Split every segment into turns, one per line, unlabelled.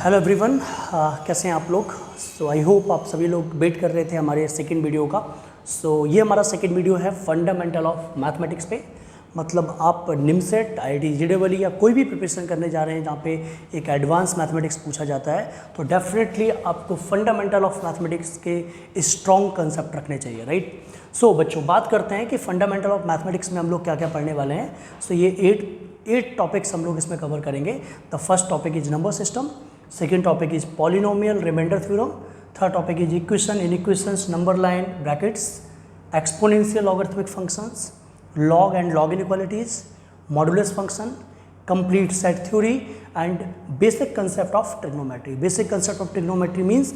Hello everyone, कैसे हैं आप लोग। आई होप आप सभी लोग वेट कर रहे थे हमारे सेकंड वीडियो का। ये हमारा सेकंड वीडियो है फंडामेंटल ऑफ मैथमेटिक्स पे। मतलब आप निमसेट, IIT JEE या कोई भी प्रिपरेशन करने जा रहे हैं जहाँ पे एक एडवांस मैथमेटिक्स पूछा जाता है, तो डेफिनेटली आपको फंडामेंटल ऑफ मैथमेटिक्स के स्ट्रॉन्ग कंसेप्ट रखने चाहिए, राइट। बच्चों, बात करते हैं कि फंडामेंटल ऑफ मैथमेटिक्स में हम लोग क्या क्या पढ़ने वाले हैं। ये एट टॉपिक्स हम लोग इसमें कवर करेंगे। The first topic is number system, second topic is polynomial remainder theorem, third topic is equation, inequations, number line, brackets, exponential logarithmic functions, log and log inequalities, modulus function, complete set theory and basic concept of trigonometry. Basic concept of trigonometry means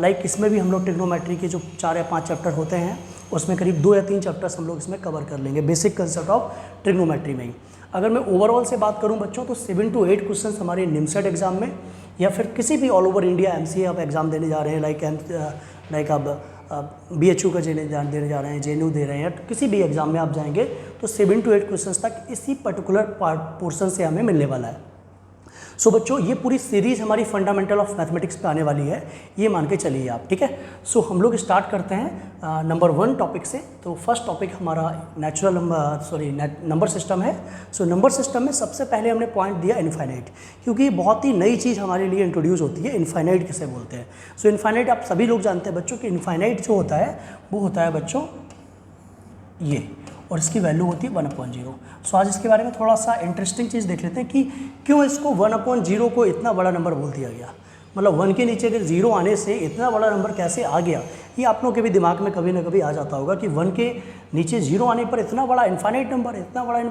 like इसमें भी हम लोग trigonometry के जो 4 या 5 chapter होते हैं उसमें करीब 2 या 3 चैप्टर्स हम लोग इसमें कवर कर लेंगे बेसिक कंसेप्ट ऑफ ट्रिग्नोमेट्री में ही। अगर मैं ओवरऑल से बात करूं बच्चों, तो 7 to 8 क्वेश्चन हमारे निमसेट एग्जाम में या फिर किसी भी ऑल ओवर इंडिया MCA आप एग्जाम देने जा रहे हैं, लाइक आप BHU का देने जा रहे हैं, JNU दे रहे हैं, तो किसी भी एग्जाम में आप जाएंगे तो 7 to 8 क्वेश्चंस तक इसी पर्टिकुलर पोर्शन से हमें मिलने वाला है। बच्चों, ये पूरी सीरीज़ हमारी फंडामेंटल ऑफ मैथमेटिक्स पे आने वाली है, ये मान के चलिए आप, ठीक है। हम लोग स्टार्ट करते हैं नंबर 1 टॉपिक से। तो फर्स्ट टॉपिक हमारा नंबर सिस्टम है। नंबर सिस्टम में सबसे पहले हमने पॉइंट दिया इनफाइनाइट, क्योंकि ये बहुत ही नई चीज़ हमारे लिए इंट्रोड्यूस होती है। इनफाइनाइट किसे बोलते हैं? इनफाइनाइट आप सभी लोग जानते हैं बच्चों कि इनफाइनाइट जो होता है वो होता है बच्चों ये, और इसकी वैल्यू होती है 1/0। आज इसके बारे में थोड़ा सा इंटरेस्टिंग चीज़ देख लेते हैं कि क्यों इसको 1/0 को इतना बड़ा नंबर बोल दिया गया। मतलब 1 के नीचे अगर 0 आने से इतना बड़ा नंबर कैसे आ गया, ये आप लोगों के भी दिमाग में कभी ना कभी आ जाता होगा कि 1 के नीचे 0 आने पर इतना बड़ा इनफाइनाइट नंबर, इतना बड़ा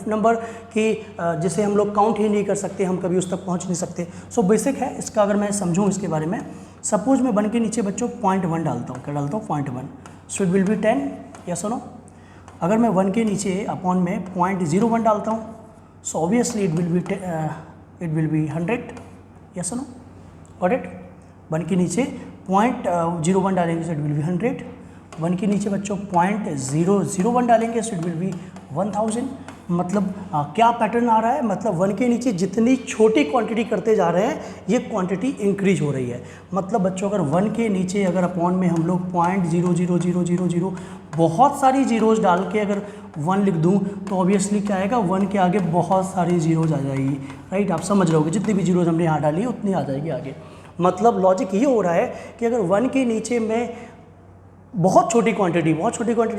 नंबर कि जिसे हम लोग काउंट ही नहीं कर सकते, हम कभी उस तक पहुँच नहीं सकते। बेसिक है इसका। अगर मैं समझूँ इसके बारे में, सपोज मैं 1 के नीचे बच्चों 0.1 डालता हूँ। क्या डालता हूँ? 0.1। इट विल बी 10, यस और नो। अगर मैं 1 के नीचे अपॉन में 0.01 डालता हूँ, obviously it will be 100, yes no, got it. 1 के नीचे 0.01 डालेंगे, इट विल बी 100। 1 के नीचे बच्चों 0.001 डालेंगे, इट विल बी 1000। मतलब क्या पैटर्न आ रहा है? मतलब 1 के नीचे जितनी छोटी क्वांटिटी करते जा रहे हैं, ये क्वांटिटी इंक्रीज हो रही है। मतलब बच्चों, अगर 1 के नीचे अगर अपॉन में हम लोग 0.00000 बहुत सारी जीरोज़ डाल के अगर 1 लिख दूं, तो ऑब्वियसली क्या आएगा? 1 के आगे बहुत सारी जीरोज़ आ जाएगी, राइट। आप समझ रहे होगे, जितनी भी जीरोज़ हमने यहाँ डाली उतनी आ जाएगी आगे। मतलब लॉजिक ये हो रहा है कि अगर 1 के नीचे मैं बहुत छोटी क्वांटिटी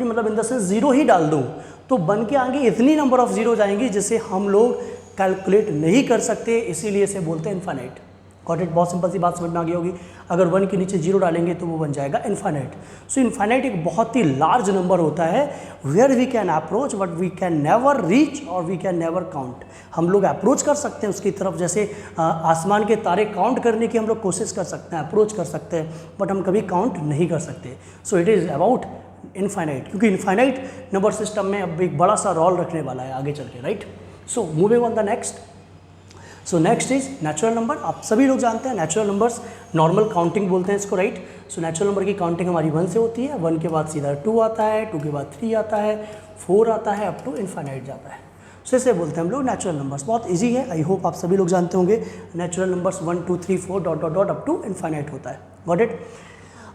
मतलब इन द सेंस 0 ही डाल दूँ, तो 1 के आगे इतनी नंबर ऑफ जीरोज आएंगी जिसे हम लोग कैलकुलेट नहीं कर सकते, इसीलिए इसे बोलते हैं इनफाइनाइट। Got it. बहुत सिंपल सी बात समझ में आ गई होगी। अगर 1 के नीचे 0 डालेंगे तो वो बन जाएगा इनफाइनाइट। इनफाइनाइट एक बहुत ही लार्ज नंबर होता है, where we can approach but we can never reach और वी कैन नेवर काउंट। हम लोग अप्रोच कर सकते हैं उसकी तरफ, जैसे आसमान के तारे काउंट करने की हम लोग कोशिश कर सकते हैं, अप्रोच कर सकते हैं, बट हम कभी काउंट नहीं कर सकते। इट इज़ अबाउट इनफाइनाइट, क्योंकि इनफाइनाइट नंबर सिस्टम में अब एक बड़ा सा रोल रखने वाला है आगे चल के, right. Moving on the next. Next is natural number. आप सभी लोग जानते हैं नेचुरल नंबर्स नॉर्मल काउंटिंग बोलते हैं इसको, राइट। नेचुरल नंबर की काउंटिंग हमारी 1 से होती है। 1 के बाद सीधा 2 आता है, 2 के बाद 3 आता है, 4 आता है, अप टू इनफाइनाइट जाता है। इसे बोलते हैं हम लोग नेचुरल नंबर्स। बहुत इजी है, आई होप आप सभी लोग जानते होंगे। Natural numbers 1 2 3 4 dot up to infinite होता है, गॉट इट।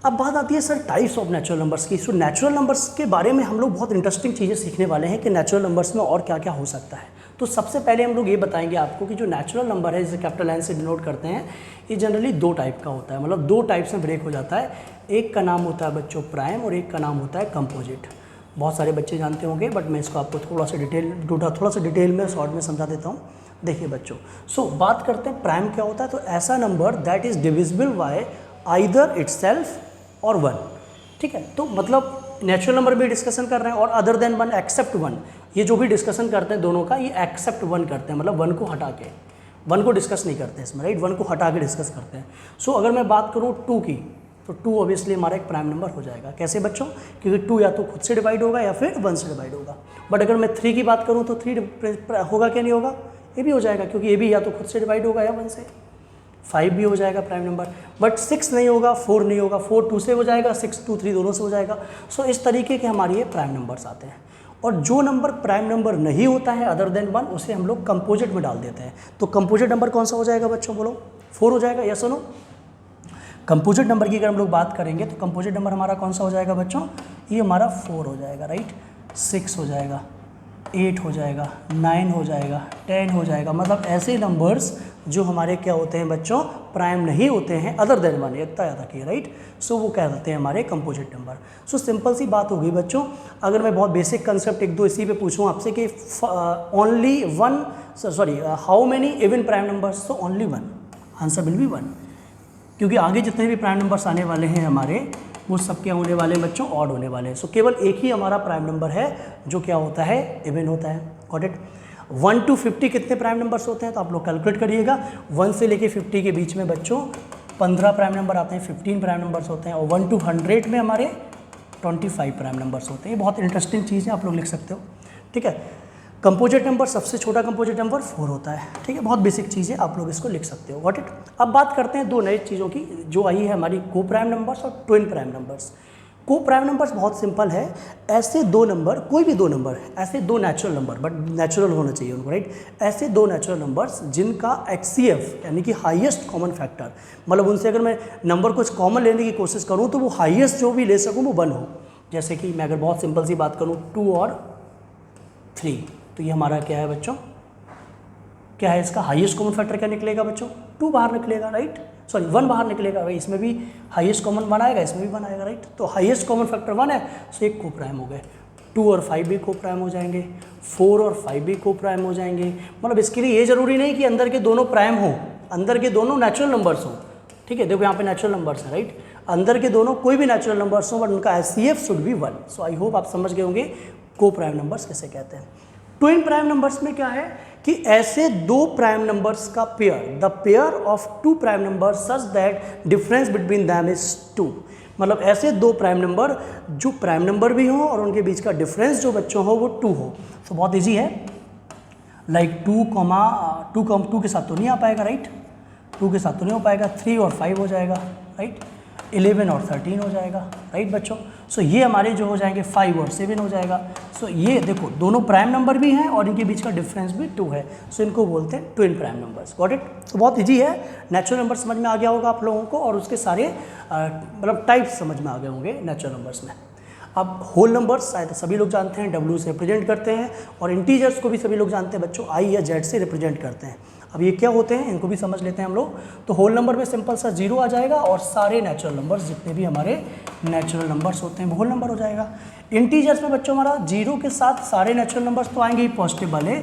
अब बात आती है sir types of natural numbers की। नेचुरल नंबर्स के बारे में हम लोग बहुत इंटरेस्टिंग चीज़ें सीखने वाले हैं कि नेचुरल नंबर्स में और क्या क्या हो सकता है। तो सबसे पहले हम लोग ये बताएंगे आपको कि जो नेचुरल नंबर है, जिसे कैपिटल N से डिनोट करते हैं, ये जनरली 2 टाइप का होता है। मतलब 2 टाइप्स में ब्रेक हो जाता है। एक का नाम होता है बच्चों प्राइम और एक का नाम होता है कंपोजिट। बहुत सारे बच्चे जानते होंगे, बट मैं इसको आपको थोड़ा सा डिटेल में शॉर्ट में समझा देता हूँ। देखिए बच्चों, बात करते हैं प्राइम क्या होता है। तो ऐसा number that is divisible by either itself और 1, ठीक है। तो मतलब नेचुरल नंबर भी डिस्कशन कर रहे हैं और अदर देन 1 एक्सेप्ट 1, ये जो भी डिस्कशन करते हैं दोनों का, ये एक्सेप्ट 1 करते हैं। मतलब 1 को हटा के, 1 को डिस्कस नहीं करते इसमें, राइट। 1 को हटा के डिस्कस करते हैं। अगर मैं बात करूँ 2 की, तो 2 ऑब्वियसली हमारा एक प्राइम नंबर हो जाएगा। कैसे बच्चों? क्योंकि 2 या तो खुद से डिवाइड होगा या फिर 1 से डिवाइड होगा। बट अगर मैं 3 की बात करूँ तो 3 होगा क्या? नहीं होगा, ये भी हो जाएगा, क्योंकि ये भी या तो खुद से डिवाइड होगा या 1 से। 5 भी हो जाएगा प्राइम नंबर, बट 6 नहीं होगा, 4 नहीं होगा। 4 2 से हो जाएगा, 6 2 3 दोनों से हो जाएगा। इस तरीके के हमारे ये प्राइम नंबर्स आते हैं। और जो नंबर प्राइम नंबर नहीं होता है अदर देन 1 उसे हम लोग कंपोजिट में डाल देते हैं। तो कंपोजिट नंबर कौन सा हो जाएगा बच्चों, बोलो 4 हो जाएगा, यस और नो। कंपोजिट नंबर की अगर हम लोग बात करेंगे तो कंपोजिट नंबर हमारा कौन सा हो जाएगा बच्चों, ये हमारा 4 हो जाएगा, राइट, 6 हो जाएगा, 8 हो जाएगा, 9 हो जाएगा, 10 हो जाएगा। मतलब ऐसे नंबर्स जो हमारे क्या होते हैं बच्चों, प्राइम नहीं होते हैं अदर देन 1, इतना याद रखिए, राइट। सो वो क्या कहते हैं हमारे कंपोजिट नंबर। सो सिंपल सी बात होगी बच्चों। अगर मैं बहुत बेसिक कंसेप्ट एक दो इसी पे पूछूं आपसे कि only one how many even prime numbers, so only 1, answer will be 1, क्योंकि आगे जितने भी प्राइम नंबर्स आने वाले हैं हमारे वो सब क्या होने वाले हैं बच्चों, ऑड होने वाले हैं। सो केवल एक ही हमारा प्राइम नंबर है जो क्या होता है, इवन होता है। Got it. 1 to 50 कितने प्राइम नंबर्स होते हैं, तो आप लोग कैलकुलेट करिएगा। 1 से लेके 50 के बीच में बच्चों 15 प्राइम नंबर आते हैं, 15 प्राइम नंबर्स होते हैं, और 1 to 100 में हमारे 25 प्राइम नंबर्स होते हैं। ये बहुत इंटरेस्टिंग चीज़ है, आप लोग लिख सकते हो, ठीक है। कंपोजिट नंबर सबसे छोटा कंपोजिट नंबर 4 होता है, ठीक है, बहुत बेसिक चीज़ है, आप लोग इसको लिख सकते हो। Got it. अब बात करते हैं दो नई चीज़ों की जो आई है हमारी, को प्राइम नंबर्स और ट्विन प्राइम नंबर्स। को प्राइम नंबर्स बहुत सिंपल है, ऐसे दो नंबर, कोई भी दो नंबर, ऐसे दो नेचुरल नंबर, बट नेचुरल होना चाहिए उनको, राइट, ऐसे दो नेचुरल नंबर्स जिनका HCF यानी कि हाईएस्ट कॉमन फैक्टर, मतलब उनसे अगर मैं नंबर कुछ कॉमन लेने की कोशिश करूँ तो वो हाईएस्ट जो भी ले सकूँ वो 1 हो। जैसे कि मैं अगर बहुत सिंपल सी बात करूँ 2 और 3, तो ये हमारा क्या है बच्चों, क्या है इसका हाईएस्ट कॉमन फैक्टर, क्या निकलेगा बच्चों, 2 बाहर निकलेगा, राइट, सॉरी 1 बाहर निकलेगा भाई, इसमें भी हाईएस्ट कॉमन 1 आएगा, इसमें भी 1 आएगा, राइट। तो हाईएस्ट कॉमन फैक्टर 1 है, सो एक को प्राइम हो गए। 2 और 5 भी को प्राइम हो जाएंगे, 4 और 5 भी को प्राइम हो जाएंगे। मतलब इसके लिए ये जरूरी नहीं कि अंदर के दोनों प्राइम हो, अंदर के दोनों नेचुरल नंबर्स हो, ठीक है। देखो यहाँ पे नेचुरल नंबर्स हैं, राइट, अंदर के दोनों कोई भी नेचुरल नंबर्स हो बट उनका HCF should be 1। So I hope आप समझ गए होंगे को प्राइम नंबर्स कैसे कहते हैं। ट्विन प्राइम नंबर्स में क्या है कि ऐसे दो प्राइम नंबर्स का pair, the pair of two prime numbers such that difference between them is 2। मतलब ऐसे दो प्राइम नंबर जो प्राइम नंबर भी हो और उनके बीच का डिफरेंस जो बच्चों हो वो 2 हो। तो बहुत ईजी है, लाइक 2 के साथ तो नहीं आ पाएगा, राइट, 2 के साथ तो नहीं हो पाएगा, 3 और 5 हो जाएगा, राइट, 11 और 13 हो जाएगा, राइट बच्चों। सो ये हमारे जो हो जाएंगे 5 और 7 हो जाएगा। सो ये देखो दोनों प्राइम नंबर भी हैं और इनके बीच का डिफरेंस भी 2 है, सो इनको बोलते हैं twin prime numbers. Got it. तो बहुत इजी है, नेचुरल नंबर समझ में आ गया होगा आप लोगों को और उसके सारे मतलब टाइप्स समझ में आ गए होंगे नेचुरल नंबर्स में। अब होल नंबर्स शायद सभी लोग जानते हैं, W से रिप्रेजेंट करते हैं, और इंटीजर्स को भी सभी लोग जानते हैं बच्चों, I या Z से रिप्रेजेंट करते हैं। अब ये क्या होते हैं इनको भी समझ लेते हैं हम लोग। तो होल नंबर में सिंपल सा 0 आ जाएगा और सारे नेचुरल नंबर्स जितने भी हमारे नेचुरल नंबर्स होते हैं वो होल नंबर हो जाएगा। इंटीजर्स में बच्चों हमारा 0 के साथ सारे नेचुरल नंबर्स तो आएंगे ही पॉजिटिव वाले,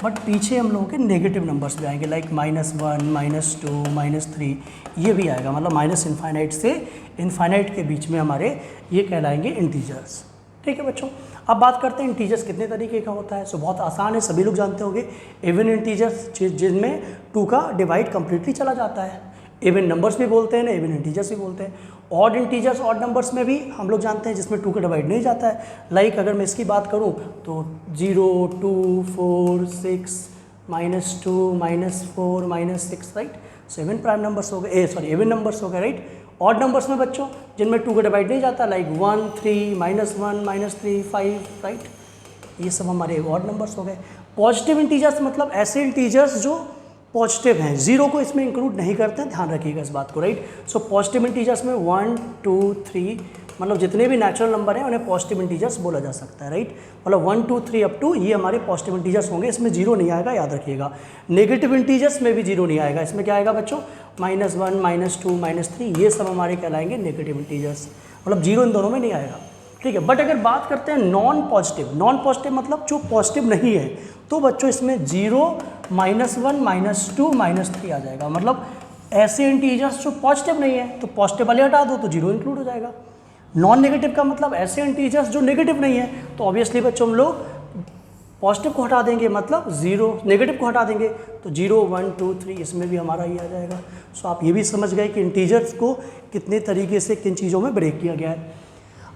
बट पीछे हम लोगों के नेगेटिव नंबर्स भी आएंगे, लाइक -1, -2, -3, ये भी आएगा। मतलब माइनस इनफाइनाइट से इनफाइनाइट के बीच में हमारे ये कहलाएंगे इंटीजर्स, ठीक है बच्चों। अब बात करते हैं इंटीजर्स कितने तरीके का होता है। सो बहुत आसान है, सभी लोग जानते होंगे। इवन इंटीजर्स जिनमें 2 का डिवाइड कंप्लीटली चला जाता है, इवन नंबर्स भी बोलते हैं ना, इवन इंटीजर्स भी बोलते हैं। ऑड इंटीजर्स ऑड नंबर्स में भी हम लोग जानते हैं जिसमें 2 का डिवाइड नहीं जाता है। लाइक अगर मैं इसकी बात करूँ तो 0, 2, 4, 6, -2, -4, -6, right. So even prime numbers हो गए, इवन नंबर्स हो गए, राइट। ऑड नंबर्स में बच्चों जिनमें 2 का डिवाइड नहीं जाता, लाइक 1, 3, -1, -3, 5, राइट, ये सब हमारे ऑड नंबर्स हो गए। पॉजिटिव इंटीजर्स मतलब ऐसे इंटीजर्स जो पॉजिटिव हैं, 0 को इसमें इंक्लूड नहीं करते हैं, ध्यान रखिएगा इस बात को, राइट। सो पॉजिटिव इंटीजर्स में 1, 2, 3 मतलब जितने भी नेचुरल नंबर हैं उन्हें पॉजिटिव इंटीजर्स बोला जा सकता है, राइट। मतलब 1, 2, 3 अप टू ये हमारे पॉजिटिव इंटीजर्स होंगे, इसमें 0 नहीं आएगा, याद रखिएगा। नेगेटिव इंटीजर्स में भी 0 नहीं आएगा, इसमें क्या आएगा बच्चों, -1, -2, -3, ये सब हमारे कहलाएंगे नेगेटिव इंटीजर्स। मतलब 0 इन दोनों में नहीं आएगा, ठीक है। बट अगर बात करते हैं नॉन पॉजिटिव मतलब जो पॉजिटिव नहीं है, तो बच्चों इसमें 0, -1, -2, -3 आ जाएगा। मतलब ऐसे इंटीजर्स जो पॉजिटिव नहीं है तो पॉजिटिव वाले हटा दो तो 0 इंक्लूड हो जाएगा। नॉन नेगेटिव का मतलब ऐसे इंटीजर्स जो नेगेटिव नहीं है, तो ऑब्वियसली बच्चों हम लोग पॉजिटिव को हटा देंगे, मतलब 0, नेगेटिव को हटा देंगे तो 0, 1, 2, 3 इसमें भी हमारा ये आ जाएगा। सो आप ये भी समझ गए कि इंटीजर्स को कितने तरीके से किन चीज़ों में ब्रेक किया गया है।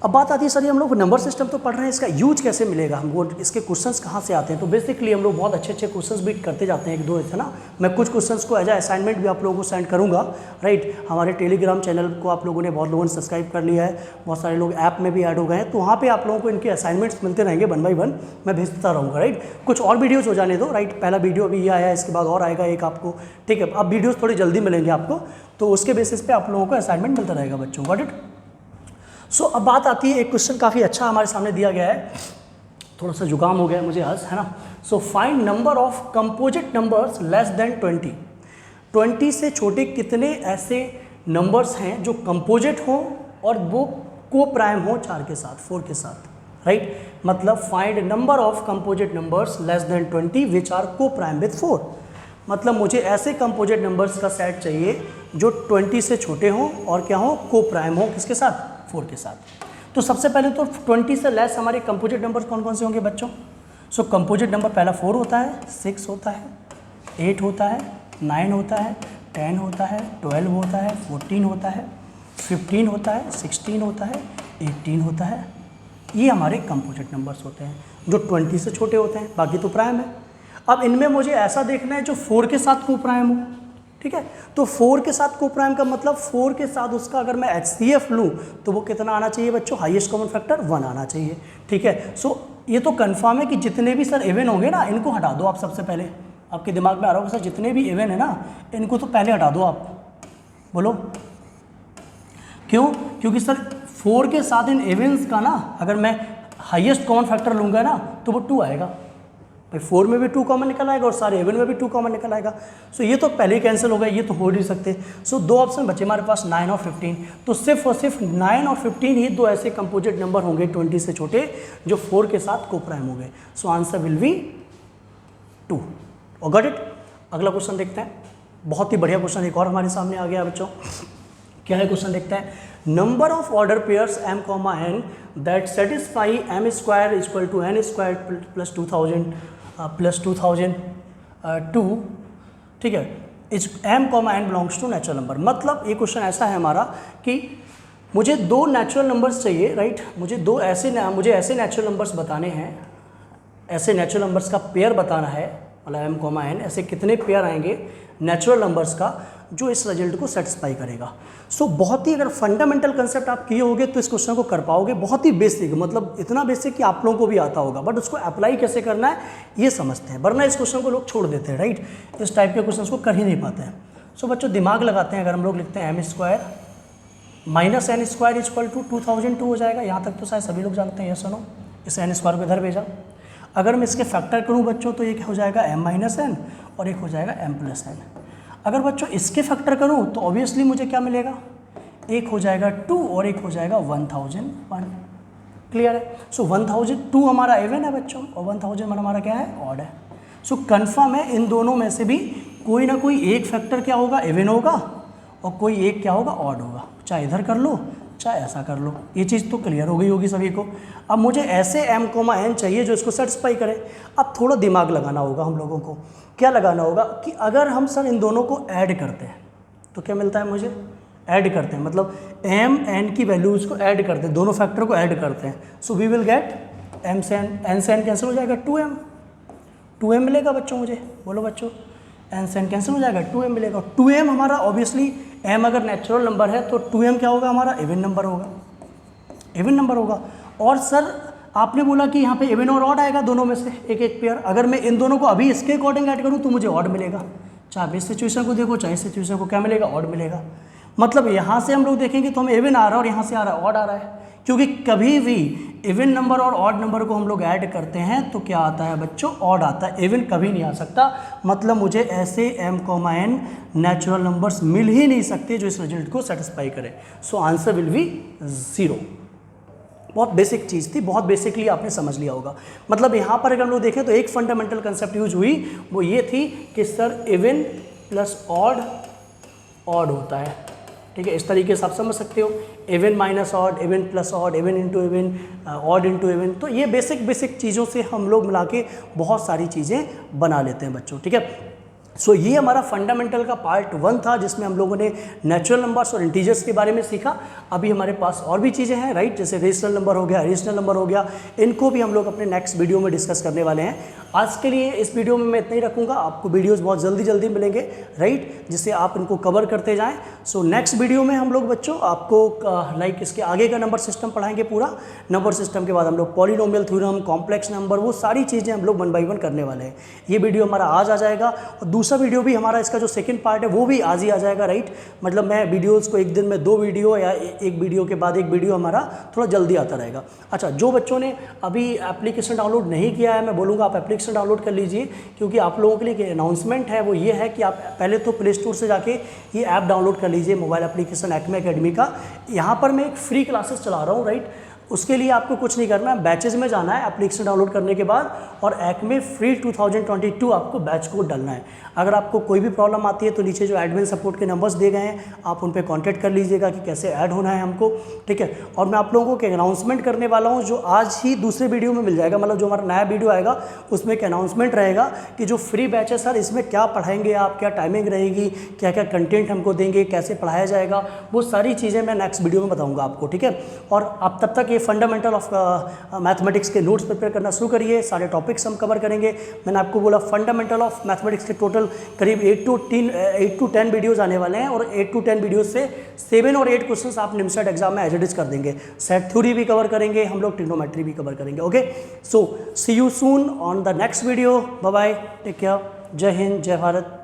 अब बात आती है सर ये हम लोग नंबर सिस्टम तो पढ़ रहे हैं, इसका यूज कैसे मिलेगा हमको, इसके क्वेश्चंस कहाँ से आते हैं। तो बेसिकली हम लोग बहुत अच्छे अच्छे क्वेश्चंस भी करते जाते हैं, एक दो है ना। मैं कुछ क्वेश्चंस को एज अ असाइनमेंट भी आप लोगों को सेंड करूँगा, राइट। हमारे टेलीग्राम चैनल को आप लोगों ने बहुत लोगों ने सब्सक्राइब कर लिया है, बहुत सारे लोग ऐप में भी ऐड हो गए हैं, तो वहाँ पर आप लोगों को इनके असाइनमेंट्स मिलते रहेंगे 1 बाय 1, मैं भेजता रहूँगा, राइट। कुछ और वीडियोज़ हो जाने दो, राइट। पहला वीडियो अभी ये आया है, इसके बाद और आएगा एक आपको, ठीक है। अब वीडियोज़ थोड़ी जल्दी मिलेंगे आपको, तो उसके बेसिस पे आप लोगों को असाइनमेंट मिलता रहेगा बच्चों, गॉट इट। सो अब बात आती है, एक क्वेश्चन काफ़ी अच्छा हमारे सामने दिया गया है, थोड़ा सा जुकाम हो गया है मुझे आज, है ना। So find number of composite numbers less than 20। 20 से छोटे कितने ऐसे नंबर्स हैं जो कंपोजिट हों और वो को प्राइम हो 4 के साथ, 4 के साथ, राइट। मतलब find number of composite numbers less than 20 which are coprime with 4। मतलब मुझे ऐसे कंपोजिट नंबर्स का सेट चाहिए जो 20 से छोटे हों और क्या हो, को प्राइम हो, किसके साथ, 4 के साथ। तो सबसे पहले तो 20 से लेस हमारे कंपोजिट नंबर्स कौन कौन से होंगे बच्चों। सो कंपोजिट नंबर पहला 4 होता है, 6 होता है, 8 होता है, 9 होता है, 10 होता है, 12 होता है, 14 होता है, 15 होता है, 16 होता है, 18 होता है। ये हमारे कंपोजिट नंबर्स होते हैं जो 20 से छोटे होते हैं, बाकी तो प्राइम है। अब इनमें मुझे ऐसा देखना है जो 4 के साथ को प्राइम हो, ठीक है। तो 4 के साथ को प्राइम का मतलब 4 के साथ उसका अगर मैं HCF लूँ तो वो कितना आना चाहिए बच्चों, हाईएस्ट कॉमन फैक्टर 1 आना चाहिए, ठीक है। सो ये तो कंफर्म है कि जितने भी सर इवन होंगे ना, इनको हटा दो आप सबसे पहले। आपके दिमाग में आ रहा होगा सर जितने भी इवन है ना, इनको तो पहले हटा दो आप, बोलो क्यों। क्योंकि सर 4 के साथ इन इवेंट्स का ना अगर मैं हाईएस्ट कॉमन फैक्टर लूँगा ना तो वो 2 आएगा भाई। 4 में भी 2 कॉमन निकल आएगा और सारे इवन में भी 2 कॉमन निकल आएगा। सो ये तो पहले ही कैंसिल हो गया, ये तो हो नहीं सकते। सो 2 ऑप्शन बचे हमारे पास 9 और 15। तो सिर्फ और सिर्फ 9 और 15 ही 2 ऐसे कंपोजिट नंबर होंगे 20 से छोटे जो 4 के साथ को प्राइम हो गए। So answer will be 2। और गॉट इट। अगला क्वेश्चन देखते हैं, बहुत ही बढ़िया क्वेश्चन एक और हमारे सामने आ गया बच्चों। क्या है क्वेश्चन, देखते हैं। Number of order pairs m, n that satisfy m square equal to n square plus 2000 plus 2002, ठीक है, is m, n belongs to natural number. मतलब ये क्वेश्चन ऐसा है हमारा कि मुझे 2 नेचुरल नंबर्स चाहिए, राइट। मुझे ऐसे नेचुरल नंबर्स बताने हैं, ऐसे नेचुरल नंबर्स का पेयर बताना है, मतलब m, n ऐसे कितने पेयर आएंगे नेचुरल नंबर्स का जो इस रिजल्ट को सेटिस्फाई करेगा। सो बहुत ही अगर फंडामेंटल कंसेप्ट आप किए होगे तो इस क्वेश्चन को कर पाओगे। बहुत ही बेसिक, मतलब इतना बेसिक कि आप लोगों को भी आता होगा, बट उसको अप्लाई कैसे करना है ये समझते हैं, वरना इस क्वेश्चन को लोग छोड़ देते हैं, राइट। इस टाइप के क्वेश्चन को कर ही नहीं पाते हैं। सो बच्चों दिमाग लगाते हैं। अगर हम लोग लिखते हैं m square minus n square equal to 2002 हो जाएगा। यहाँ तक तो शायद सभी लोग जानते हैं, ये सुनो। इस n स्क्वायर को इधर भेजा। अगर मैं इसके फैक्टर करूँ बच्चों तो ये क्या हो जाएगा, m माइनस n और एक हो जाएगा m प्लस n। अगर बच्चों इसके फैक्टर करूँ तो ऑब्वियसली मुझे क्या मिलेगा, एक हो जाएगा 2 और एक हो जाएगा 1001। क्लियर है। सो 1002 हमारा इवन है बच्चों और 1001 हमारा क्या है, ऑड है। सो कंफर्म है इन दोनों में से भी कोई ना कोई एक फैक्टर क्या होगा, इवन होगा, और कोई एक क्या होगा, ऑड होगा। चाहे इधर कर लो चाहे ऐसा कर लो, ये चीज़ तो क्लियर हो गई होगी सभी को। अब मुझे ऐसे m, n चाहिए जो इसको सेटिस्फाई करे। अब थोड़ा दिमाग लगाना होगा हम लोगों को। क्या लगाना होगा कि अगर हम सर इन दोनों को ऐड करते हैं तो क्या मिलता है मुझे, ऐड करते हैं, मतलब m, n की वैल्यूज़ को ऐड करते हैं, दोनों फैक्टर को ऐड करते हैं। So we will get m से n से n कैंसिल हो जाएगा, 2m मिलेगा बच्चों मुझे, बोलो बच्चों। n से n कैंसिल हो जाएगा, 2m मिलेगा। 2m हमारा ऑब्वियसली m अगर नेचुरल नंबर है तो 2m क्या होगा, हमारा इवन नंबर होगा, इवन नंबर होगा। और सर आपने बोला कि यहाँ पे इवन और ऑड आएगा, दोनों में से एक एक पेयर। अगर मैं इन दोनों को अभी इसके अकॉर्डिंग ऐड करूँ तो मुझे ऑड मिलेगा। चाहे इस सिचुएशन को देखो चाहे इस सिचुएशन को, क्या मिलेगा, ऑड मिलेगा। मतलब यहाँ से हम लोग देखेंगे तो हमें इवन आ रहा है और यहाँ से आ रहा है ऑड आ रहा है, क्योंकि कभी भी इवन नंबर और ऑड नंबर को हम लोग ऐड करते हैं तो क्या आता है बच्चों, ऑड आता है, इवन कभी नहीं आ सकता। मतलब मुझे ऐसे m, n नेचुरल नंबर्स मिल ही नहीं सकते जो इस रिजल्ट को सेटिस्फाई करें। So answer will be 0। बहुत बेसिक चीज़ थी, बहुत बेसिकली आपने समझ लिया होगा। मतलब यहाँ पर अगर हम लोग देखें तो एक फंडामेंटल कंसेप्ट यूज हुई, वो ये थी कि सर इवन प्लस ऑड होता है, ठीक है। इस तरीके से आप समझ सकते हो, even minus odd, even plus odd, even into even, odd into even. तो ये बेसिक चीज़ों से हम लोग मिला के बहुत सारी चीज़ें बना लेते हैं बच्चों, ठीक है। सो ये हमारा फंडामेंटल का पार्ट 1 था, जिसमें हम लोगों ने नेचुरल नंबर्स और इंटीजर्स के बारे में सीखा। अभी हमारे पास और भी चीज़ें हैं, राइट, जैसे रेशनल नंबर हो गया, इरेशनल नंबर हो गया, इनको भी हम लोग अपने नेक्स्ट वीडियो में डिस्कस करने वाले हैं। आज के लिए इस वीडियो में मैं इतना ही रखूँगा, आपको वीडियोस बहुत जल्दी मिलेंगे, राइट, जिससे आप इनको कवर करते जाएं। सो नेक्स्ट वीडियो में हम लोग बच्चों आपको लाइक इसके आगे का नंबर सिस्टम पढ़ाएंगे। पूरा नंबर सिस्टम के बाद हम लोग पॉलिनोमियल थ्योरम, कॉम्प्लेक्स नंबर, वो सारी चीज़ें हम लोग 1 बाय 1 करने वाले हैं। ये वीडियो हमारा आज आ जाएगा और दूसरा वीडियो भी हमारा, इसका जो सेकंड पार्ट है वो भी आज ही आ जाएगा, राइट। मतलब मैं वीडियोज़ को एक दिन में 2 वीडियो या एक वीडियो के बाद एक वीडियो हमारा थोड़ा जल्दी आता रहेगा। अच्छा, जो बच्चों ने अभी एप्लीकेशन डाउनलोड नहीं किया है, मैं बोलूँगा आप एप्लीकेशन डाउनलोड कर लीजिए, क्योंकि आप लोगों के लिए अनाउंसमेंट है वो ये है कि आप पहले तो प्ले स्टोर से जाके ये ऐप डाउनलोड कर लीजिए, मोबाइल एप्लीकेशन एक्मे एकेडमी का। यहाँ पर मैं एक फ्री क्लासेस चला रहा हूँ, राइट। उसके लिए आपको कुछ नहीं करना है, बैचेज में जाना है एप्लीकेशन डाउनलोड करने के बाद, और एक्मे फ्री 2022 आपको बैच कोड डालना है। अगर आपको कोई भी प्रॉब्लम आती है तो नीचे जो एडमिन सपोर्ट के नंबर्स दिए गए हैं, आप उन पर कॉन्टैक्ट कर लीजिएगा कि कैसे ऐड होना है हमको, ठीक है। और मैं आप लोगों को एक अनाउंसमेंट करने वाला हूँ, जो आज ही दूसरे वीडियो में मिल जाएगा, मतलब जो हमारा नया वीडियो आएगा उसमें एक अनाउंसमेंट रहेगा कि जो फ्री बैच है सर, इसमें क्या पढ़ाएंगे आप, क्या टाइमिंग रहेगी, क्या क्या कंटेंट हमको देंगे, कैसे पढ़ाया जाएगा, वो सारी चीज़ें मैं नेक्स्ट वीडियो में बताऊँगा आपको, ठीक है। और आप तब तक ये फंडामेंटल ऑफ मैथमेटिक्स के नोट्स प्रिपेयर करना शुरू करिए, सारे टॉपिक्स हम कवर करेंगे। मैंने आपको बोला फंडामेंटल ऑफ मैथमेटिक्स के टोटल करीब 8 to 10 वीडियोस आने वाले हैं, और 8 to 10 वीडियोस से 7 और 8 क्वेश्चंस आप निमसेट एग्जाम में एज इट इज कर देंगे। सेट थ्योरी भी कवर करेंगे हम लोग, ट्रिग्नोमेट्री भी कवर करेंगे। Okay, so see you soon on the next video. Bye bye, take care, जय हिंद, जय भारत।